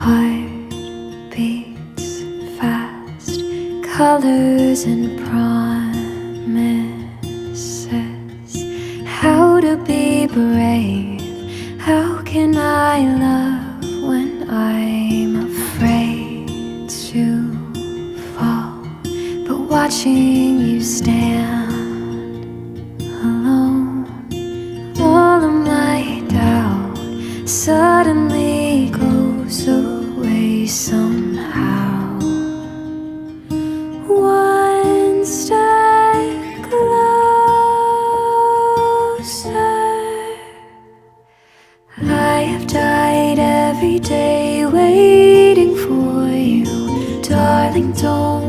Heart beats fast, colors and promises. How to be brave? How can I love when I'm afraid to fall? But watching you stand alone, all of my doubt suddenly goes away somehow. One step closer. I have died every day waiting for you, darling. Don't